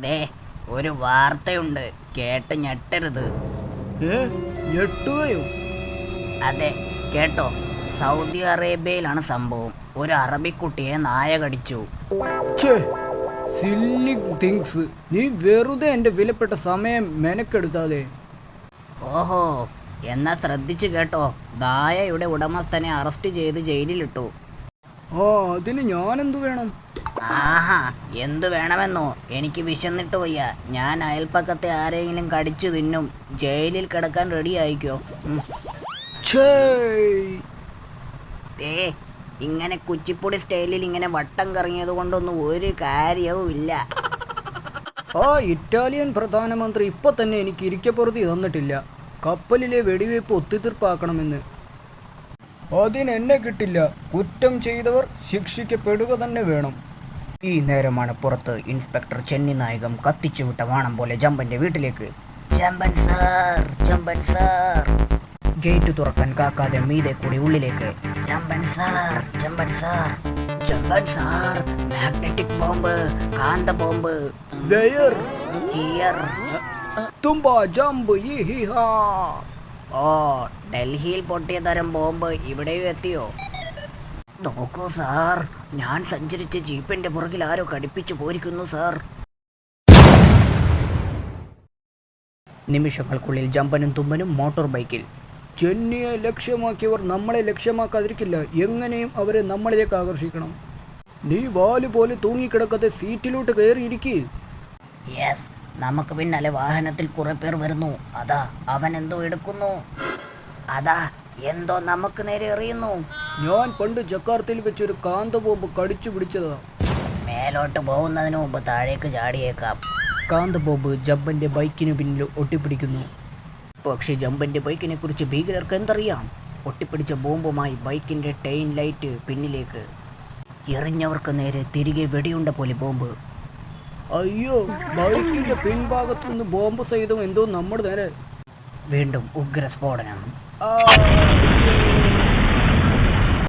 ദേ ഒരു വാർത്തയുണ്ട്, കേട്ട് ഞെട്ടരുത്. ഞെട്ടുകയോ? അതെ, കേട്ടോ. സൗദി അറേബ്യയിലാണ് സംഭവം. ഒരു അറബിക്കുട്ടിയെ നായ കടിച്ചു. Silly things. നീ വെറുതെ എൻ്റെ വിലപ്പെട്ട സമയം മെനക്കെടുത്താതെ. ഓഹോ, എന്നാ ശ്രദ്ധിച്ചു കേട്ടോ. നായയുടെ ഉടമസ്ഥനെ അറസ്റ്റ് ചെയ്ത് ജയിലിലിട്ടു. അതിന് ഞാനെന്തു വേണം? ആഹാ, എന്തു വേണമെന്നോ? എനിക്ക് വിശന്നിട്ട് വയ്യ. ഞാൻ അയൽപ്പക്കത്തെ ആരെങ്കിലും കടിച്ചു തിന്നും. ജയിലിൽ കിടക്കാൻ റെഡി ആയിക്കോ. ഇങ്ങനെ കുച്ചിപ്പുടി സ്റ്റൈലിൽ ഇങ്ങനെ വട്ടം കറങ്ങിയത് കൊണ്ടൊന്നും ഒരു കാര്യവും ഇല്ല. ഇറ്റാലിയൻ പ്രധാനമന്ത്രി ഇപ്പൊ തന്നെ എനിക്ക് ഇരിക്കപ്പുറത്ത് തന്നിട്ടില്ല. കപ്പലിലെ വെടിവയ്പ് ഒത്തുതീർപ്പാക്കണമെന്ന്. അതിനെന്നെ കിട്ടില്ല. കുറ്റം ചെയ്തവർ ശിക്ഷിക്കപ്പെടുക തന്നെ വേണം. ഈ നേരമാണ് പുറത്ത് ഇൻസ്പെക്ടർ ചെന്നി നായകം കത്തിച്ചുവിട്ട വാണം പോലെ ജമ്പന്റെ വീട്ടിലേക്ക്. Jamban sir, Jamban sir. Gate തുറക്കാൻ കാക്കാതെ മീതെ കൂടി ഉള്ളിലേക്ക്. Jamban sir, Jamban sir, Jamban sir. Magnetic bomb, കാന്ത bomb. Where? Here. Thumba jump. ഓ, ഡൽഹിയിൽ പൊട്ടിയ തരം ബോംബ് ഇവിടെയും എത്തിയോ? നോക്കൂ സാർ, ഞാൻ സഞ്ചരിച്ച ജീപ്പിന്റെ പുറകിൽ ആരോ കടിപ്പിച്ചു പോയിരിക്കുന്നു സാർ. നിമിഷങ്ങൾക്കുള്ളിൽ ജമ്പനും തുമ്പനും മോട്ടോർ ബൈക്കിൽ. ചെന്നിയെ ലക്ഷ്യമാക്കിയവർ നമ്മളെ ലക്ഷ്യമാക്കാതിരിക്കില്ല. എങ്ങനെയും അവരെ നമ്മളിലേക്ക് ആകർഷിക്കണം. നീ വാല് പോലെ തൂങ്ങിക്കിടക്കാതെ സീറ്റിലോട്ട് കയറിയിരിക്കുക. യെസ്, നമുക്ക് പിന്നാലെ വാഹനത്തിൽ കുറെ പേർ വരുന്നു. അതാ അവൻ എന്തോ എടുക്കുന്നു. അതാ എന്തോ നമുക്ക് നേരെ എറിയുന്നു. ഞാൻ പണ്ട് ജക്കാർത്തയിൽ വെച്ചൊരു കാന്ത ബോംബ് കടിച്ചു പിടിച്ചതാ. മേലോട്ട് പോകുന്നതിന് മുമ്പ് താഴേക്ക് ചാടിയേക്കാം. കാന്ത ബോംബ് ജമ്പന്റെ ബൈക്കിന് പിന്നിൽ ഒട്ടിപ്പിടിക്കുന്നു. പക്ഷെ ജമ്പന്റെ ബൈക്കിനെ കുറിച്ച് ഭീകരർക്ക് എന്തറിയാം? ഒട്ടിപ്പിടിച്ച ബോംബുമായി ബൈക്കിന്റെ ടെയിൻ ലൈറ്റ് പിന്നിലേക്ക്. എറിഞ്ഞവർക്ക് നേരെ തിരികെ വെടിയുണ്ട പോലെ ബോംബ്. അയ്യോ, ബൈക്കിന്റെ പിൻഭാഗത്തു നിന്ന് ബോംബ് സഹിതം എന്തോ നമ്മുടെ നേരെ. വീണ്ടും ഉഗ്രസ്ഫോടനം.